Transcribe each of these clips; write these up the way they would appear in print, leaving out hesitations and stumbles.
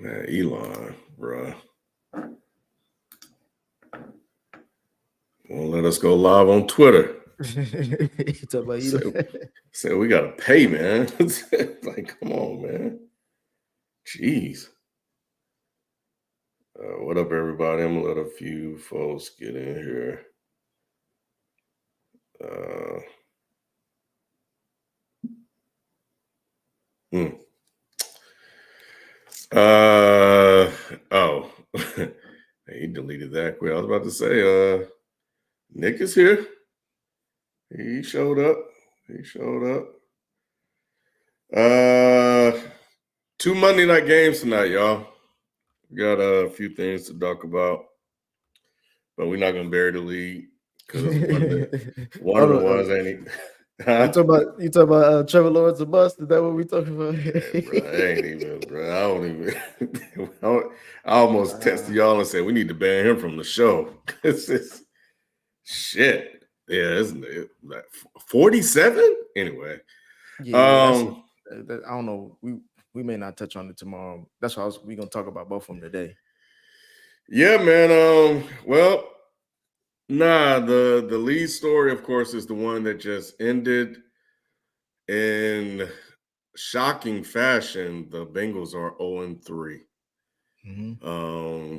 Man, Elon, bruh. Won't let us go live on Twitter. You talk about Say we gotta pay, man. Like, come on, man. Jeez. What up, everybody? I'm gonna let a few folks get in here. Hmm. Oh. He deleted that quick. I was about to say, Nick is here. He showed up. Two Monday night games tonight, y'all. We got a few things to talk about, but we're not gonna bury the lead because one of the ones ain't. You talk about Trevor Lawrence a bust? Is that what we talking about? Yeah, bro, I ain't even, bro. I don't even. I almost texted y'all and said we need to ban him from the show. It's just shit. Yeah, isn't it? Like 47? Anyway. Yeah, I don't know. We may not touch on it tomorrow. That's why we gonna talk about both of them today. Yeah, man. Well, nah. The lead story, of course, is the one that just ended in shocking fashion. The Bengals are 0-3. Mm-hmm.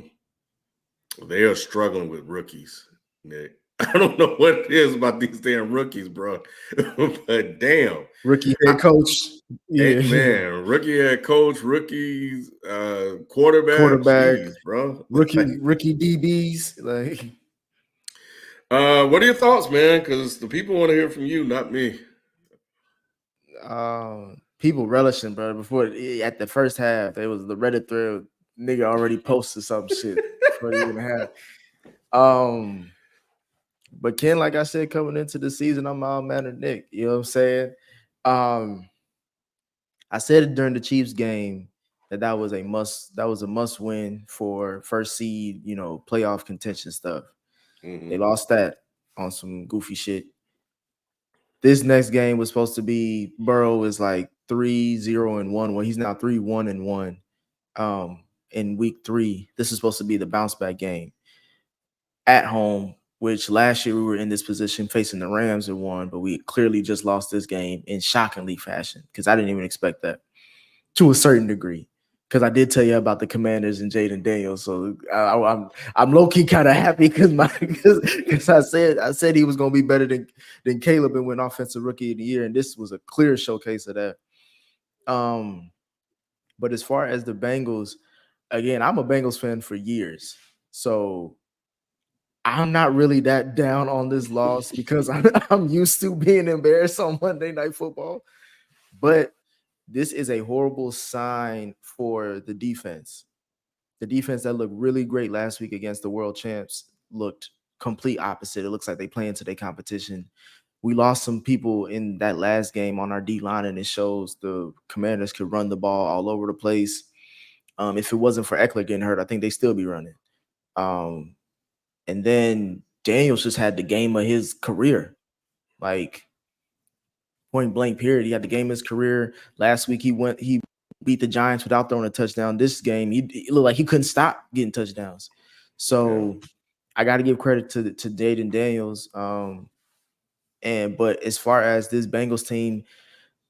They are struggling with rookies, Nick. I don't know what it is about these damn rookies, bro. But damn. Rookie head coach. Yeah. Man, rookie head coach, rookies, quarterback. Jeez, bro. Rookie DBs. Like what are your thoughts, man? Because the people want to hear from you, not me. People relishing, bro. Before at the first half, it was the Reddit thread. Nigga already posted some shit before the even half. But Ken, like I said, coming into the season, I'm all man of Nick. You know what I'm saying? I said it during the Chiefs game that was a must win for first seed, playoff contention stuff. Mm-hmm. They lost that on some goofy shit. This next game was supposed to be Burrow is like 3-0-1. Well, he's now 3-1-1. In week 3, this is supposed to be the bounce back game at home, which last year we were in this position facing the Rams and won, but we clearly just lost this game in shockingly fashion because I didn't even expect that to a certain degree. Because I did tell you about the Commanders and Jayden Daniels, so I'm low key kind of happy because I said he was going to be better than Caleb and win Offensive Rookie of the Year, and this was a clear showcase of that. But as far as the Bengals, again, I'm a Bengals fan for years, so I'm not really that down on this loss because I'm used to being embarrassed on Monday Night Football, but this is a horrible sign for the defense. The defense that looked really great last week against the world champs looked complete opposite. It looks like they play into their competition. We lost some people in that last game on our D-line, and it shows the Commanders could run the ball all over the place. If it wasn't for Eckler getting hurt, I think they'd still be running. And then Daniels just had the game of his career. Like, point blank period. He had the game of his career. Last week he beat the Giants without throwing a touchdown. This game, he looked like he couldn't stop getting touchdowns. So I got to give credit to Jayden Daniels. But as far as this Bengals team,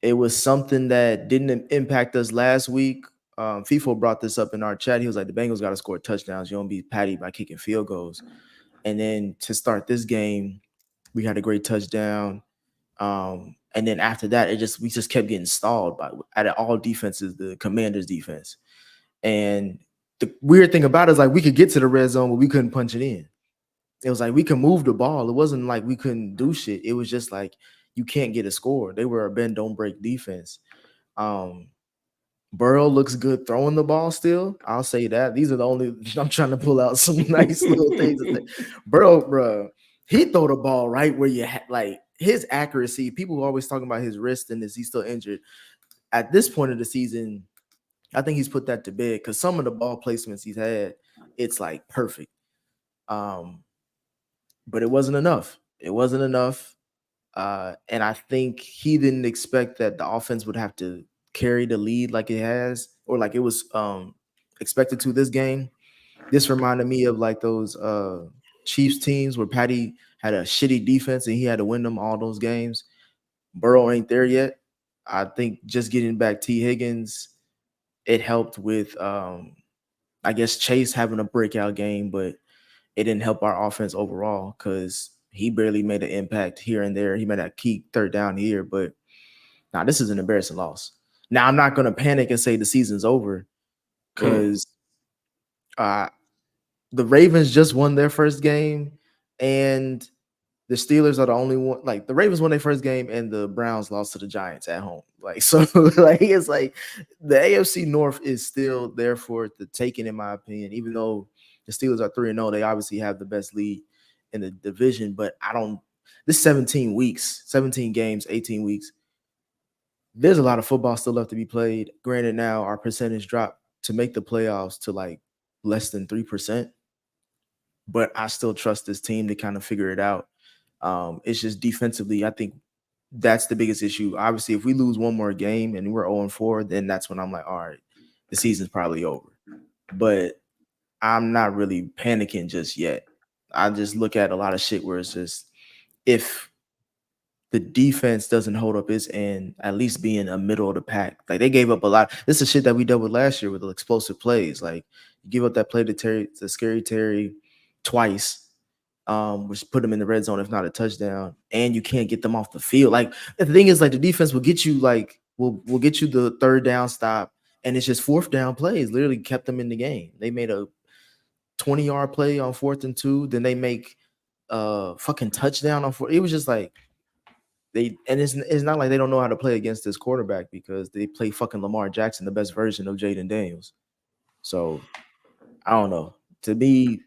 it was something that didn't impact us last week. FIFO brought this up in our chat. He was like, the Bengals got to score touchdowns. You don't be patty by kicking field goals. And then to start this game, we had a great touchdown. And then after that, we just kept getting stalled out of all defenses, the Commanders defense. And the weird thing about it is like we could get to the red zone, but we couldn't punch it in. It was like we could move the ball. It wasn't like we couldn't do shit. It was just like you can't get a score. They were a bend don't break defense. Burrow looks good throwing the ball still. I'll say that. These are the only I'm trying to pull out some nice little things. Burrow, bro, he throw the ball right where you like his accuracy. People are always talking about his wrist and is he still injured? At this point of the season, I think he's put that to bed because some of the ball placements he's had, it's like perfect. But it wasn't enough. It wasn't enough. And I think he didn't expect that the offense would have to carry the lead like it has, or like it was expected to this game. This reminded me of like those Chiefs teams where Patty had a shitty defense and he had to win them all those games. Burrow ain't there yet. I think just getting back T. Higgins, it helped with I guess Chase having a breakout game, but it didn't help our offense overall because he barely made an impact here and there. He made a key third down here, but now this is an embarrassing loss. Now I'm not going to panic and say the season's over because the Ravens just won their first game, and the Steelers are the only one. Like the Ravens won their first game, and the Browns lost to the Giants at home. Like so, like it's like the AFC North is still there for the taking, in my opinion. Even though the Steelers are 3-0, they obviously have the best lead in the division. But I don't. This 17 weeks, 17 games, 18 weeks. There's a lot of football still left to be played. Granted, now our percentage dropped to make the playoffs to like less than 3%. But I still trust this team to kind of figure it out. It's just defensively, I think that's the biggest issue. Obviously, if we lose one more game and we're 0-4, then that's when I'm like, all right, the season's probably over. But I'm not really panicking just yet. I just look at a lot of shit where it's just if the defense doesn't hold up its end, at least being a middle of the pack. Like they gave up a lot. This is shit that we dealt with last year with the explosive plays. Like you give up that play to Scary Terry twice, which put them in the red zone, if not a touchdown, and you can't get them off the field. Like the thing is, like the defense will get you like will get you the third down stop, and it's just fourth down plays. Literally kept them in the game. They made a 20-yard play on 4th and 2, then they make fucking touchdown on 4. It was just like it's not like they don't know how to play against this quarterback because they play fucking Lamar Jackson, the best version of Jayden Daniels. So I don't know. To me,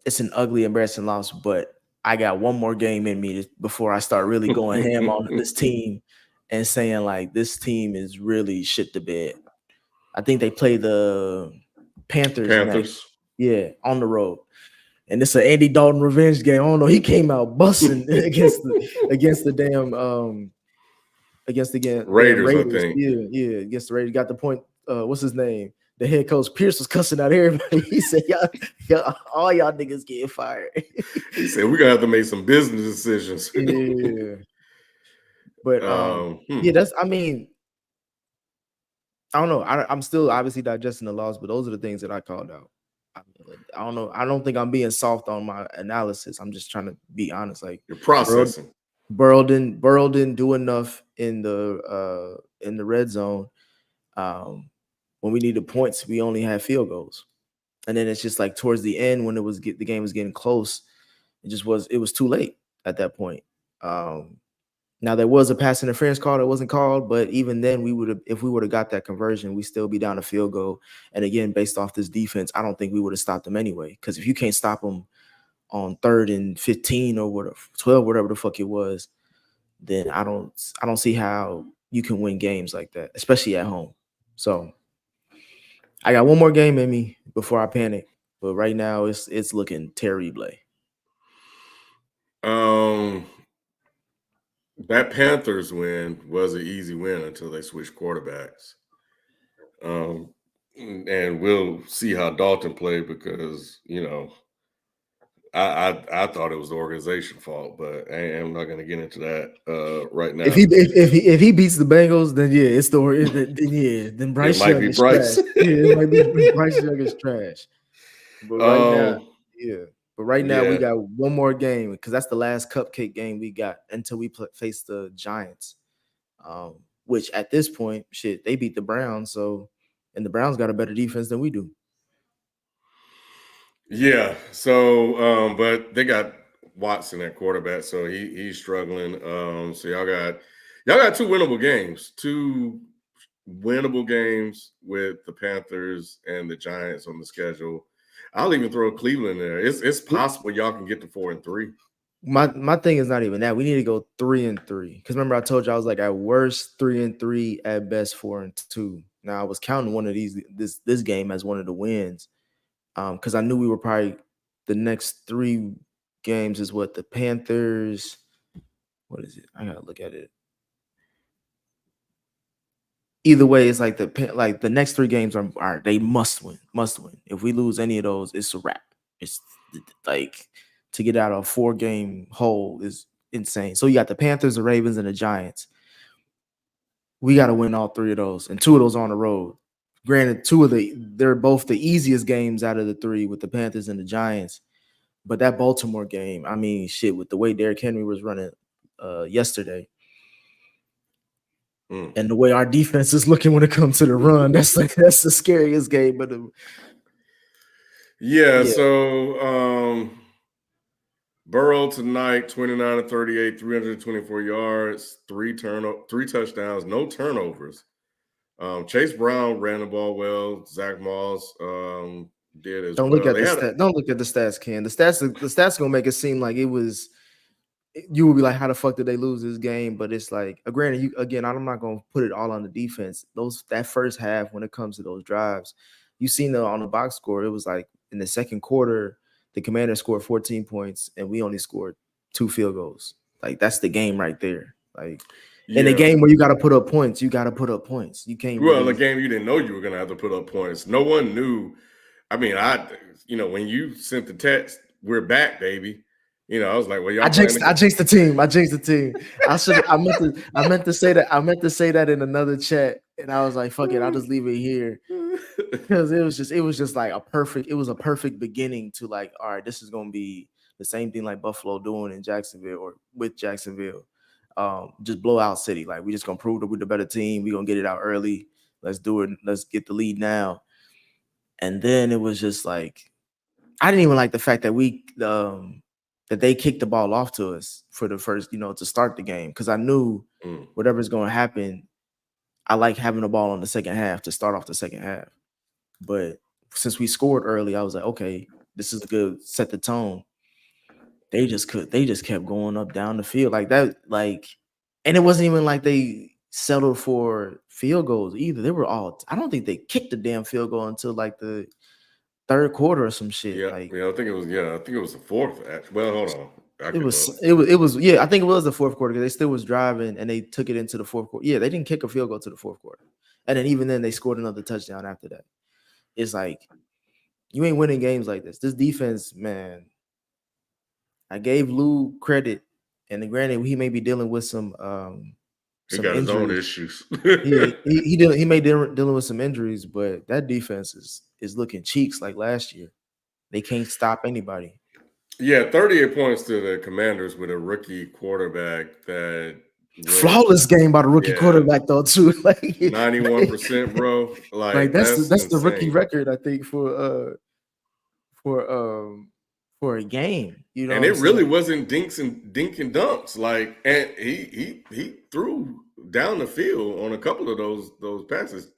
it's an ugly, embarrassing loss, but I got one more game in me before I start really going ham on this team and saying like this team is really shit to bed. I think they play the Panthers next. Yeah, on the road. And it's an Andy Dalton revenge game. I don't know. He came out busting against the damn Raiders, I Raiders. think. Yeah, against the Raiders. Got the point. What's his name? The head coach Pierce was cussing out everybody. He said, y'all all y'all niggas getting fired. He said we're gonna have to make some business decisions. Yeah. But yeah, I don't know. I'm still obviously digesting the loss, but those are the things that I called out. I don't know. I don't think I'm being soft on my analysis. I'm just trying to be honest. Like you're processing. Burrow didn't do enough in the red zone. When we needed points, we only had field goals. And then it's just like towards the end when the game was getting close, it was too late at that point. Now there was a pass interference call that wasn't called, but even then if we would have got that conversion, we'd still be down a field goal. And again, based off this defense, I don't think we would have stopped them anyway. Because if you can't stop them on 3rd and 15 or whatever, 12, whatever the fuck it was, then I don't see how you can win games like that, especially at home. So I got one more game in me before I panic, but right now it's looking terrible. That Panthers win was an easy win until they switched quarterbacks. And we'll see how Dalton played because, I thought it was the organization fault, but I'm not going to get into that right now. If he beats the Bengals, then yeah, it's then Bryce Young is trash. Yeah, it might be Bryce Young is trash. But right now, we got one more game because that's the last cupcake game we got until we face the Giants. Which at this point, shit, they beat the Browns, and the Browns got a better defense than we do. Yeah. So, but they got Watson at quarterback, so he's struggling. So y'all got two winnable games with the Panthers and the Giants on the schedule. I'll even throw Cleveland there. It's possible y'all can get to 4-3. My thing is not even that. We need to go 3-3. Because remember, I told you I was like at worst 3-3, at best 4-2. Now I was counting one of this game as one of the wins. Because I knew we were probably the next 3 games is what the Panthers. What is it? I gotta look at it. either way, it's like the next 3 games are they must win. If we lose any of those, it's a wrap. It's like to get out of a 4-game hole is insane. So you got the Panthers, the Ravens, and the Giants. We got to win all 3 of those, and 2 of those on the road. Granted, they're both the easiest games out of the 3 with the Panthers and the Giants. But that Baltimore game, I mean, shit, with the way Derrick Henry was running yesterday, and the way our defense is looking when it comes to the run, that's the scariest game. But so Burrow tonight, 29-38, 324 yards, 3 touchdowns, no turnovers. Chase Brown ran the ball well. Zach Moss did as well. Don't look at the stats, Ken. The stats gonna make it seem like it was. You would be like, how the fuck did they lose this game? But it's like, granted, I'm not gonna put it all on the defense. That first half, when it comes to those drives, you seen on the box score. It was like in the second quarter, the Commanders scored 14 points, and we only scored 2 field goals. Like that's the game right there. Like in a game where you got to put up points, you can't. Well, a game you didn't know you were gonna have to put up points. No one knew. I mean, when you sent the text, "We're back, baby." I was like, "Well, y'all." I jinxed the team. I meant to say that. I meant to say that in another chat, and I was like, "Fuck it, I'll just leave it here," because it was just like a perfect beginning to like, all right, this is gonna be the same thing like Buffalo doing in Jacksonville or with Jacksonville, just blowout city. Like we just gonna prove that we're the better team. We gonna get it out early. Let's do it. Let's get the lead now. And then it was just like, I didn't even like the fact that that they kicked the ball off to us for the first, to start the game. Because I knew whatever's going to happen, I like having the ball on the second half to start off the second half. But since we scored early, I was like, okay, this is good. Set the tone. They just kept going up down the field like that. And it wasn't even like they settled for field goals either. I don't think they kicked the damn field goal until like the third quarter or some shit. I think it was the fourth. Well, hold on. I think it was the fourth quarter because they still was driving and they took it into the fourth quarter. Yeah, they didn't kick a field goal to the fourth quarter. And then even then they scored another touchdown after that. It's like, you ain't winning games like this. This defense, man, I gave Lou credit, and granted, he may be dealing with some he got injuries. His own issues. he may be dealing with some injuries, but that defense is looking cheeks like last year. They can't stop anybody. Yeah, 38 points to the Commanders with a rookie quarterback that flawless game by the rookie quarterback though too. Like 91%, bro. Like that's the rookie record, I think, for a game. And it really wasn't dink and dunks. Like, and he threw down the field on a couple of those passes.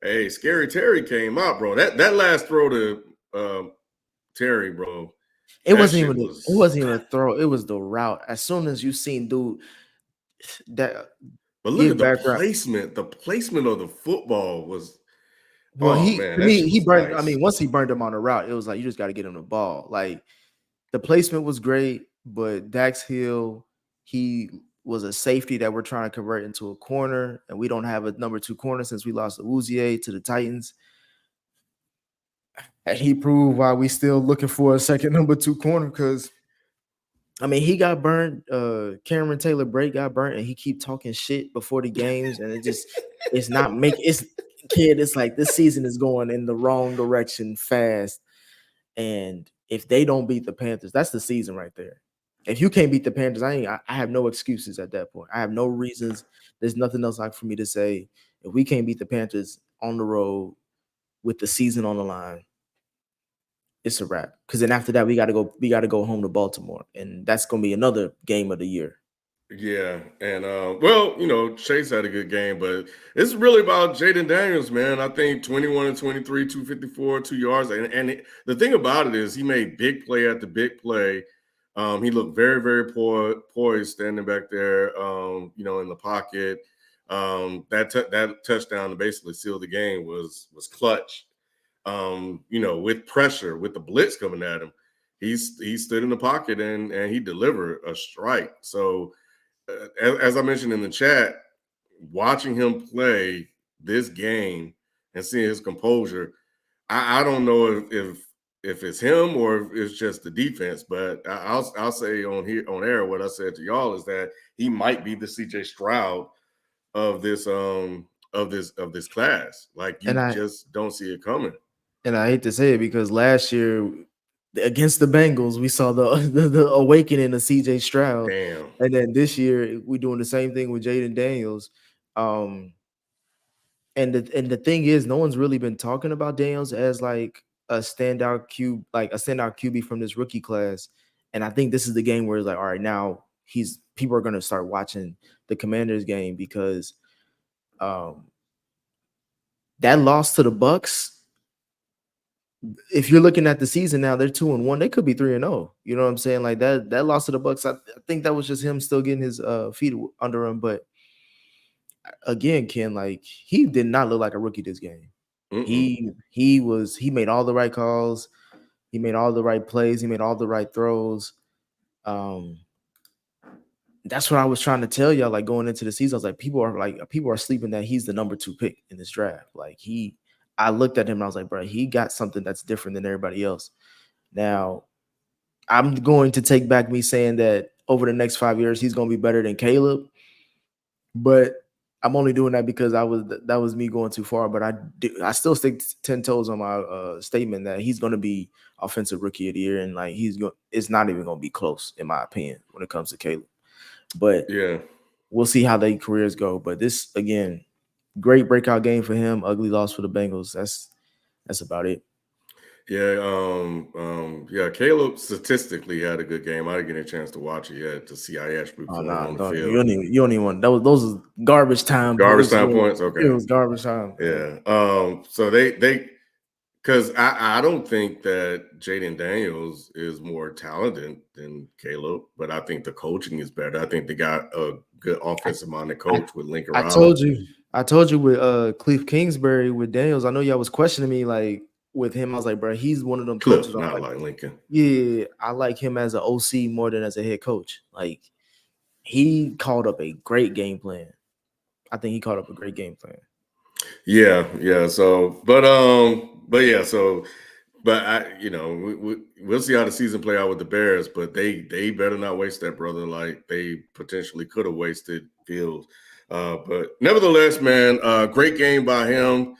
Hey, Scary Terry came out, bro. That last throw to Terry, bro. It wasn't even a throw. It was the route. As soon as you seen dude that. But look at the placement. The placement of the football was. Well, he burned. Nice. I mean, once he burned him on the route, it was like you just got to get him the ball. Like the placement was great, but Dax Hill, he was a safety that we're trying to convert into a corner, and we don't have a number 2 corner since we lost Uzier to the Titans. And he proved why we still looking for a second number 2 corner, because I mean, he got burned. Cameron Taylor Brake got burnt, and he keep talking shit before the games, and it's like this season is going in the wrong direction fast. And if they don't beat the Panthers, that's the season right there. If you can't beat the Panthers, I have no excuses at that point. I have no reasons. There's nothing else like for me to say. If we can't beat the Panthers on the road with the season on the line, it's a wrap. Because then after that, we got to go home to Baltimore, and that's gonna be another game of the year. Yeah, and Chase had a good game, but it's really about Jayden Daniels, man. I think 21-23, 254, 2 yards, and the thing about it is he made big play after big play. He looked very, very poised standing back there, in the pocket. That touchdown to basically seal the game was clutch. With pressure, with the blitz coming at him, he stood in the pocket and he delivered a strike. So as I mentioned in the chat, watching him play this game and seeing his composure, I don't know if it's him or if it's just the defense, but I'll say on air what I said to y'all is that he might be the CJ Stroud of this class. Like And you I just don't see it coming. and I hate to say it because last year against the Bengals, we saw the awakening of CJ Stroud. Damn. And then this year we're doing the same thing with Jayden Daniels. Um, and the thing is, no one's really been talking about Daniels as like a standout QB from this rookie class. And I think this is the game where it's like, all right, now people are gonna start watching the Commanders game because um that loss to the Bucks. If you're looking at the season now, they're 2-1. They could be 3-0. You know what I'm saying? Like that loss to the Bucks. I think that was just him still getting his feet under him. But again, Ken, like he did not look like a rookie this game. Mm-mm. He made all the right calls, he made all the right plays, he made all the right throws. That's what I was trying to tell y'all. Like going into the season, I was like, people are sleeping that he's the number 2 pick in this draft. Like I looked at him and I was like, bro, he got something that's different than everybody else. Now, I'm going to take back me saying that over the next 5 years, he's going to be better than Caleb. But I'm only doing that because that was me going too far. But I still stick 10 toes on my statement that he's going to be offensive rookie of the year, and like it's not even going to be close in my opinion when it comes to Caleb. But Yeah, we'll see how their careers go. But this again, great breakout game for him. Ugly loss for the Bengals. That's about it. Yeah. Caleb statistically had a good game. I didn't get a chance to watch it yet to see how he actually Oh performed no, on the don't field. you don't even want those are garbage time. Garbage time points. Okay. It was garbage time. Yeah. So they because I don't think that Jayden Daniels is more talented than Caleb, but I think the coaching is better. I think they got a good offensive minded coach with Lincoln I Riley. told you with Cliff Kingsbury with Daniels. I know y'all was questioning me like with him. I was like, bro, he's one of them coaches. Cliff, I'm not like, like Lincoln. yeah, I like him as an OC more than as a head coach. Like he called up a great game plan. I think he called up a great game plan. Yeah. So, but yeah. So, but we'll see how the season play out with the Bears. But they better not waste that, brother. Like they potentially could have wasted Fields. But nevertheless, man, great game by him.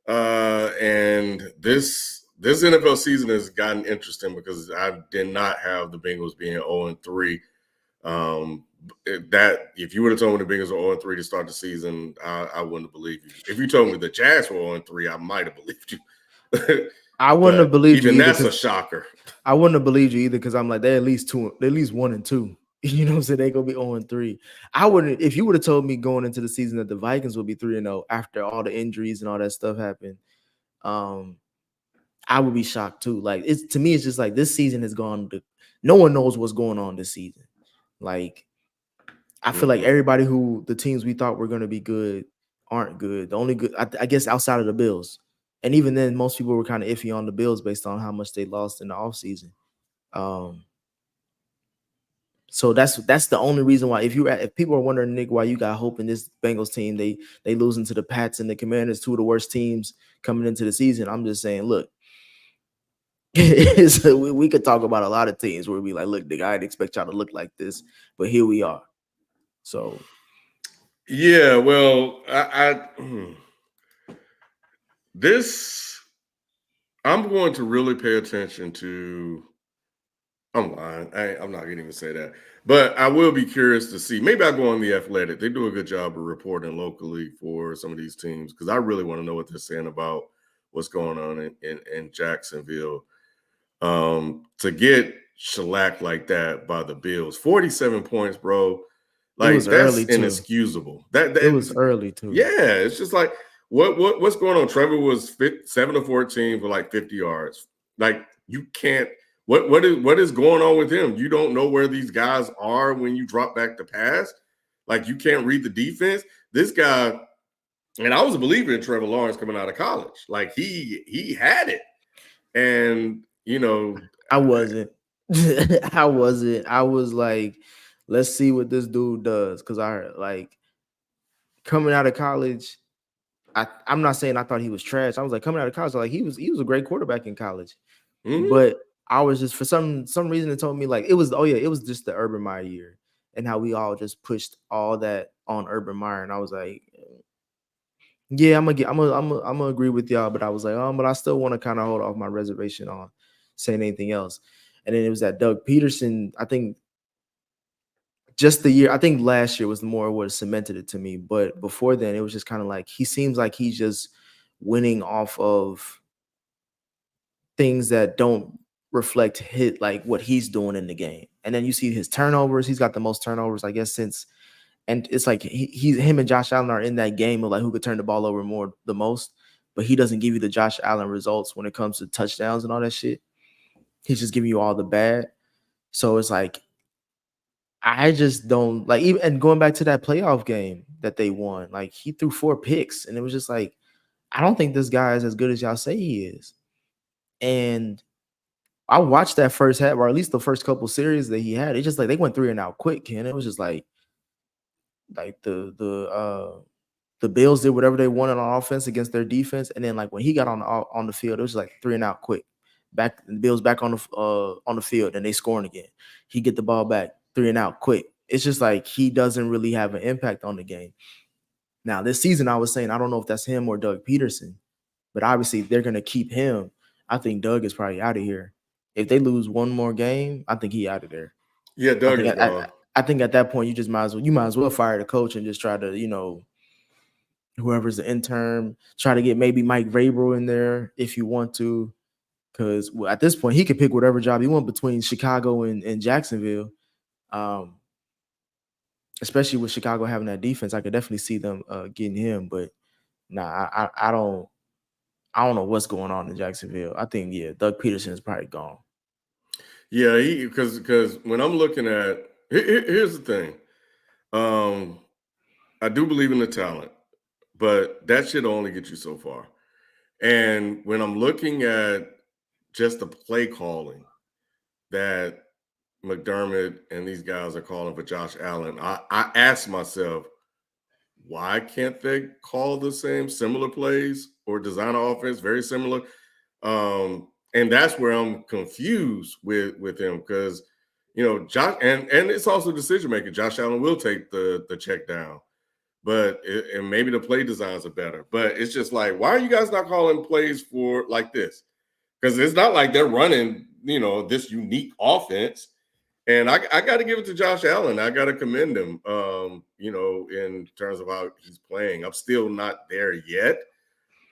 And this NFL season has gotten interesting because I did not have the Bengals being 0-3. That if you would have told me the Bengals were 0-3 to start the season, I wouldn't have believed you. If you told me the Jags were 0-3, I might have believed you. I wouldn't have believed you even either. That's a shocker. I wouldn't have believed you either because I'm like, they're at least 1-2. You know what I'm saying? They're gonna be 0-3. I wouldn't, if you would have told me going into the season that the Vikings would be 3-0 after all the injuries and all that stuff happened. I would be shocked too. Like to me, it's just like this season has gone. No one knows what's going on this season. Like I feel like everybody the teams we thought were going to be good aren't good. The only good, I guess, outside of the Bills, and even then, most people were kind of iffy on the Bills based on how much they lost in the offseason. So that's the only reason why. If people are wondering, Nick, why you got hope in this Bengals team, they losing to the Pats and the Commanders, 2 of the worst teams coming into the season. I'm just saying, look. So we could talk about a lot of teams where we like, look, I didn't expect y'all to look like this, but here we are. So yeah, well, I'm going to really pay attention to. I'm lying. I'm not going to even say that, but I will be curious to see. Maybe I go on The Athletic. They do a good job of reporting locally for some of these teams because I really want to know what they're saying about what's going on in Jacksonville. To get shellacked like that by the Bills, 47 points, bro. Like, it was that's early too. Inexcusable. It was early too. Yeah, it's just like what's going on? Trevor was 7-14 for like 50 yards. Like you can't. What is going on with him? You don't know where these guys are when you drop back to pass. Like you can't read the defense. This guy, and I was a believer in Trevor Lawrence coming out of college. Like he had it, and I wasn't. I wasn't. I was like, let's see what this dude does. Because I heard, like, coming out of college, I'm not saying I thought he was trash. I was like coming out of college, like he was a great quarterback in college. Mm-hmm. But I was just for some reason it told me like it was it was just the Urban Meyer year and how we all just pushed all that on Urban Meyer. And I was like, yeah, I'm gonna agree with y'all, but I was like, but I still want to kind of hold off my reservation on saying anything else. And then it was that Doug Peterson. I think just the year. I think last year was more what cemented it to me. But before then, it was just kind of like he seems like he's just winning off of things that don't reflect hit like what he's doing in the game. And then you see his turnovers. He's got the most turnovers, I guess, since. And it's like him and Josh Allen are in that game of like who could turn the ball over more the most, but he doesn't give you the Josh Allen results when it comes to touchdowns and all that shit. He's just giving you all the bad. So it's like I just don't like even and going back to that playoff game that they won, like he threw 4 picks, and it was just like I don't think this guy is as good as y'all say he is. And I watched that first half, or at least the first couple series that he had. It's just like they went 3-and-out quick, Ken. It was just like the Bills did whatever they wanted on offense against their defense, and then like when he got on the field, it was like 3-and-out quick. Back the Bills back on the field, and they scoring again. He get the ball back 3-and-out quick. It's just like he doesn't really have an impact on the game. Now this season, I was saying I don't know if that's him or Doug Peterson, but obviously they're gonna keep him. I think Doug is probably out of here. If they lose one more game, I think he out of there. Yeah, I Doug think is gone. I think at that point you might as well fire the coach and just try to whoever's the intern, try to get maybe Mike Vrabel in there if you want to, because at this point he could pick whatever job he wants between Chicago and Jacksonville. Especially with Chicago having that defense, I could definitely see them getting him. But I don't know what's going on in Jacksonville. I think Doug Peterson is probably gone. Yeah, because when I'm looking at here's the thing, I do believe in the talent, but that should only get you so far. And when I'm looking at just the play calling that McDermott and these guys are calling for Josh Allen, I ask myself, why can't they call the similar plays or design an offense very similar? And that's where I'm confused with him because Josh and it's also decision making. Josh Allen will take the check down, but and maybe the play designs are better. But it's just like, why are you guys not calling plays for like this? Because it's not like they're running this unique offense. And I got to give it to Josh Allen. I got to commend him, in terms of how he's playing. I'm still not there yet,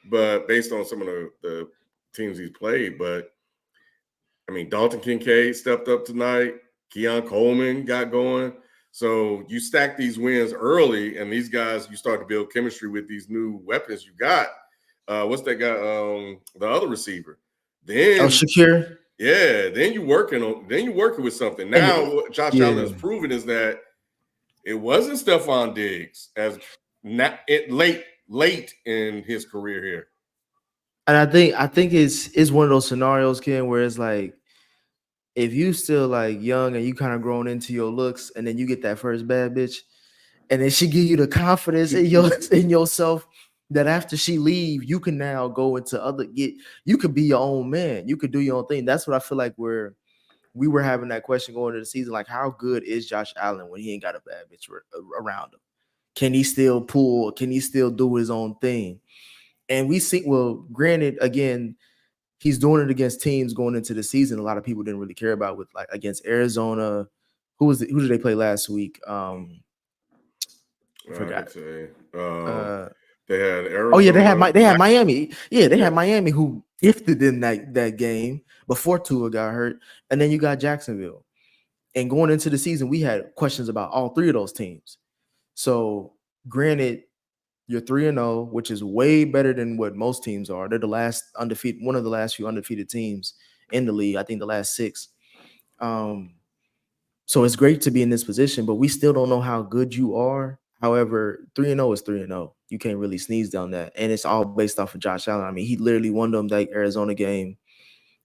but based on some of the teams he's played. But, I mean, Dalton Kincaid stepped up tonight. Keon Coleman got going. So you stack these wins early, and these guys, you start to build chemistry with these new weapons you got. What's that guy? The other receiver. Then Shakir. Yeah, then you're working with something. Now what Josh Allen has proven is that it wasn't Stephon Diggs as late in his career here. And I think it's one of those scenarios, Ken, where it's like if you still like young and you kind of growing into your looks, and then you get that first bad bitch, and then she give you the confidence in yourself that after she leave, you can now go into you could be your own man. You could do your own thing. That's what I feel like we were having that question going into the season. Like, how good is Josh Allen when he ain't got a bad bitch around him? Can he still pull? Can he still do his own thing? And we see, well, granted, again, he's doing it against teams going into the season a lot of people didn't really care about, with like against Arizona. Who did they play last week? I forgot. They had Arizona. Oh yeah, they had Miami. Yeah, they had Miami who gifted in that game before Tua got hurt, and then you got Jacksonville. And going into the season, we had questions about all three of those teams. So, granted, you're 3-0, which is way better than what most teams are. They're one of the last few undefeated teams in the league. I think the last 6. So it's great to be in this position, but we still don't know how good you are. However, 3-0 is 3-0. You can't really sneeze down that. And it's all based off of Josh Allen. I mean, he literally won them that Arizona game.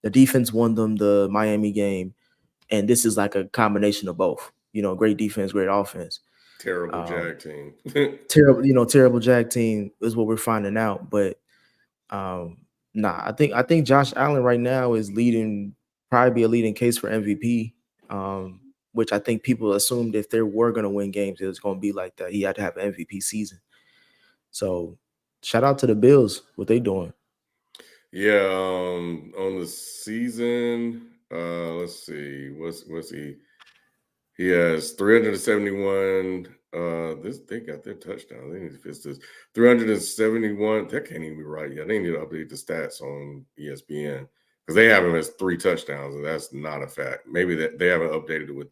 The defense won them the Miami game. And this is like a combination of both. Great defense, great offense. Terrible Jag team. Terrible Jag team is what we're finding out. But I think Josh Allen right now is probably be a leading case for MVP. Which I think people assumed if they were going to win games, it was going to be like that. He had to have an MVP season. So shout out to the Bills, what they doing. Yeah, on the season, let's see, what's he? He has 371. They got their touchdown. They need to fix this. 371. That can't even be right yet. They need to update the stats on ESPN because they have him as 3 touchdowns, and that's not a fact. Maybe that they haven't updated it with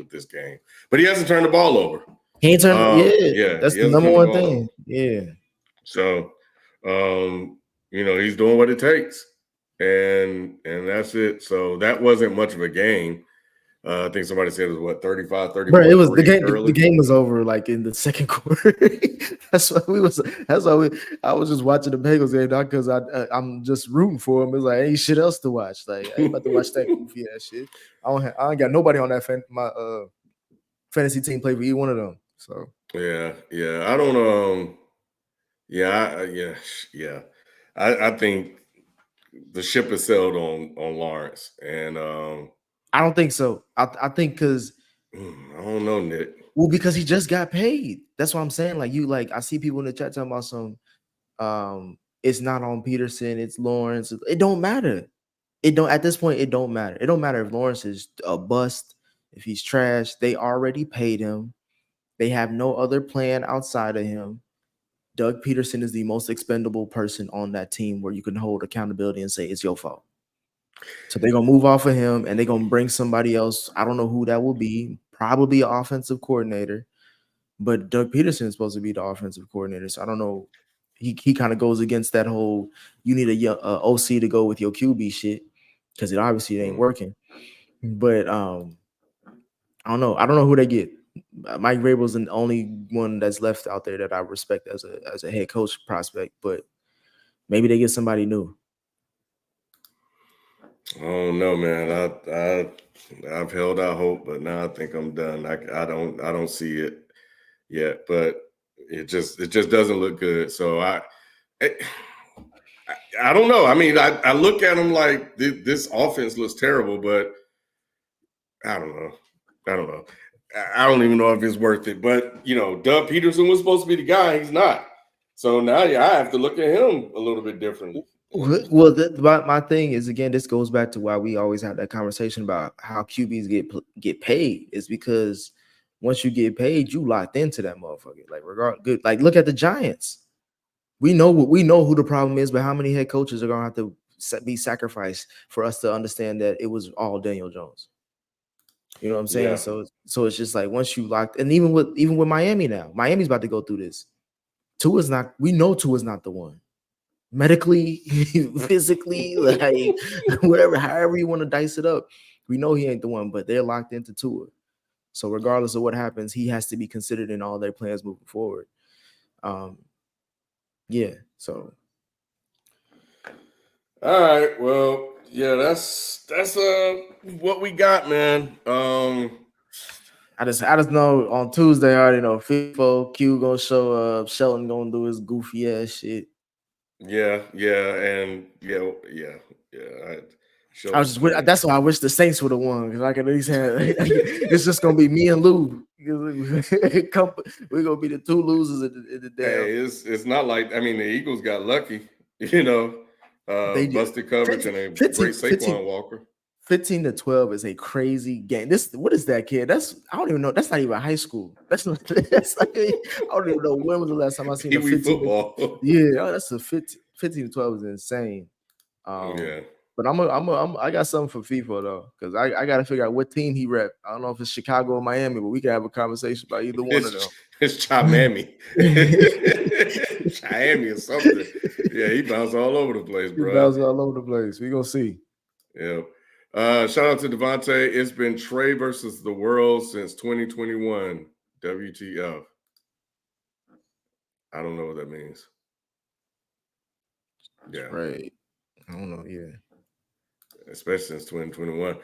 this game, but he hasn't turned the ball over. He ain't turned. Yeah, that's the number one thing. Over. Yeah. So, he's doing what it takes, and that's it. So that wasn't much of a game. I think somebody said it was 35, 34. Bro, it was the game. The game was over like in the second quarter. That's why I was just watching the Bengals game, not because I'm just rooting for them. It's like ain't shit else to watch. Like I ain't about to watch that goofy ass shit. I ain't got nobody on that fantasy team play for either one of them. So yeah. I don't I think the ship has sailed on Lawrence, and I don't think so. I think because I don't know, Nick. Well, because he just got paid. That's what I'm saying. Like I see people in the chat talking about some it's not on Peterson, it's Lawrence. It don't matter. At this point, it don't matter. It don't matter if Lawrence is a bust, if he's trash. They already paid him. They have no other plan outside of him. Doug Peterson is the most expendable person on that team where you can hold accountability and say it's your fault. So they're going to move off of him and they're going to bring somebody else. I don't know who that will be. Probably an offensive coordinator. But Doug Peterson is supposed to be the offensive coordinator. So I don't know. He kind of goes against that whole you need a OC to go with your QB shit because it obviously ain't working. But I don't know. I don't know who they get. Mike Vrabel's the only one that's left out there that I respect as a head coach prospect. But maybe they get somebody new. I don't know, man. I've held out hope, but now I think I'm done. I don't see it yet, but it just doesn't look good. So I don't know. I mean, I look at them like this offense looks terrible, but I don't know. I don't even know if it's worth it. But Doug Peterson was supposed to be the guy. He's not. So now I have to look at him a little bit differently. Well, my thing is, again, this goes back to why we always have that conversation about how QBs get paid. Is because once you get paid, you locked into that motherfucker. Like look at the Giants. We know who the problem is, but how many head coaches are gonna have to be sacrificed for us to understand that it was all Daniel Jones? You know what I'm saying? Yeah. So it's just like once you locked, and even with Miami now, Miami's about to go through this. We know Tua's not the one. Medically, physically, like whatever, however you want to dice it up, we know he ain't the one, but they're locked into Tua. So regardless of what happens, he has to be considered in all their plans moving forward. Yeah. So. All right. Well, yeah, that's what we got, man. I just know on Tuesday I already know FIFO Q gonna show up, Shelton gonna do his goofy ass shit. Yeah, and yeah. That's why I wish the Saints would have won because I could at least have. It's just gonna be me and Lou. We're gonna be the two losers in the damn. Hey, it's not like the Eagles got lucky, they busted coverage and a great Saquon Walker. 15-12 is a crazy game. What is that, kid? I don't even know. That's not even high school. I don't even know when was the last time I seen a 15 football. Yeah, that's a 15-12 is insane. Yeah. But I got something for FIFA though, because I got to figure out what team he rep. I don't know if it's Chicago or Miami, but we can have a conversation about either one of them. It's Miami. Miami or something. Yeah, he bounced all over the place, bro. He bounced all over the place. We gonna see. Yeah. Shout out to Devontae. It's been Trey versus the world since 2021. WTF. I don't know what that means. Yeah. Right. I don't know. Yeah. Especially since 2021.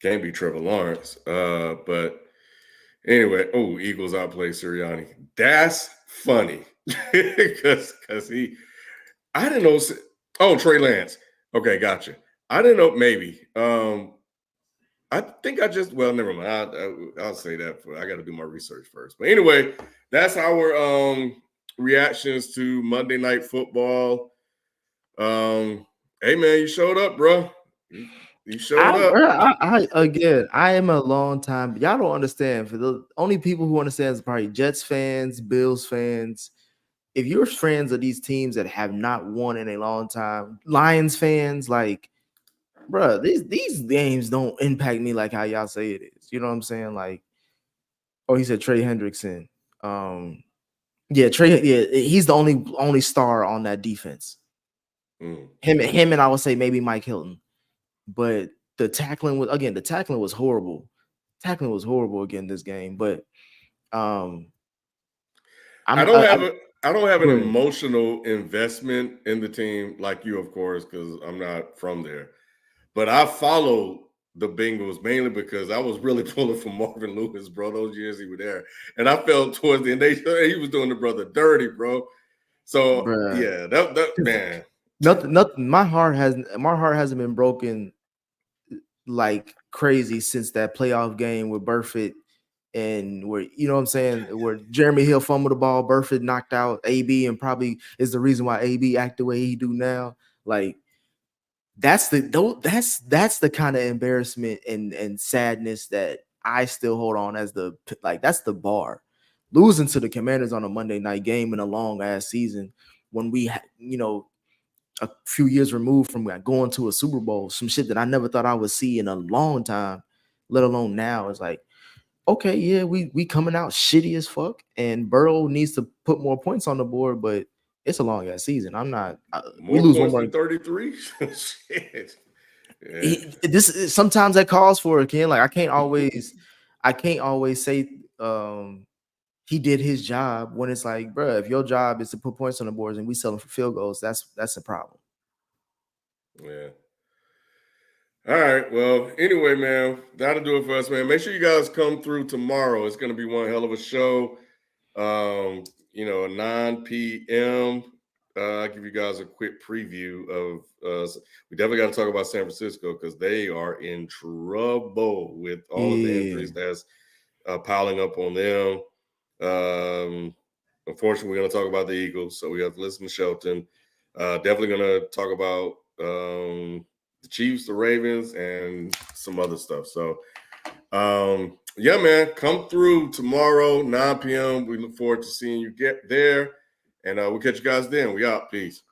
Can't be Trevor Lawrence. But Anyway, Eagles outplay Sirianni. That's funny because I didn't know. Oh, Trey Lance. Okay, gotcha. I didn't know. Maybe. I think never mind. I'll say that. I got to do my research first. But anyway, that's our reactions to Monday Night Football. Hey man, you showed up, bro. You showed up. I am a long time. Y'all don't understand. For the only people who understand is probably Jets fans, Bills fans. If you're fans of these teams that have not won in a long time, Lions fans, like, bro, these games don't impact me like how y'all say it is. You know what I'm saying? Like, he said Trey Hendrickson. Trey. Yeah, he's the only star on that defense. Him, and I would say maybe Mike Hilton. But the tackling was horrible. Tackling was horrible again this game. But I don't have an emotional investment in the team like you, of course, because I'm not from there. But I follow the Bengals mainly because I was really pulling for Marvin Lewis, bro, those years he was there. And I felt towards the end, he was doing the brother dirty, bro. So yeah, that man. Nothing. My heart hasn't been broken like crazy since that playoff game with Burfitt, and where, you know what I'm saying, where Jeremy Hill fumbled the ball, Burfitt knocked out AB, and probably is the reason why AB act the way he do now. Like, that's the kind of embarrassment and sadness that I still hold on as that's the bar. Losing to the Commanders on a Monday night game in a long ass season when we a few years removed from going to a Super Bowl, some shit that I never thought I would see in a long time, let alone now. It's like, okay, yeah, we coming out shitty as fuck, and Burrow needs to put more points on the board, but it's a long ass season. I'm not. We lose points than 33. Shit. Yeah. Sometimes that calls for it, Ken. Like, I can't always say he did his job when it's like, bro, if your job is to put points on the boards and we selling for field goals, that's a problem. Yeah. All right. Well, anyway, man, that'll do it for us, man. Make sure you guys come through tomorrow. It's going to be one hell of a show. 9 p.m. I'll give you guys a quick preview of we definitely got to talk about San Francisco because they are in trouble with all of the injuries that's piling up on them. Unfortunately, we're going to talk about the Eagles, so we have to listen to Shelton. Definitely going to talk about the Chiefs, the Ravens, and some other stuff. So, yeah, man, come through tomorrow, 9 p.m. We look forward to seeing you get there, and we'll catch you guys then. We out. Peace.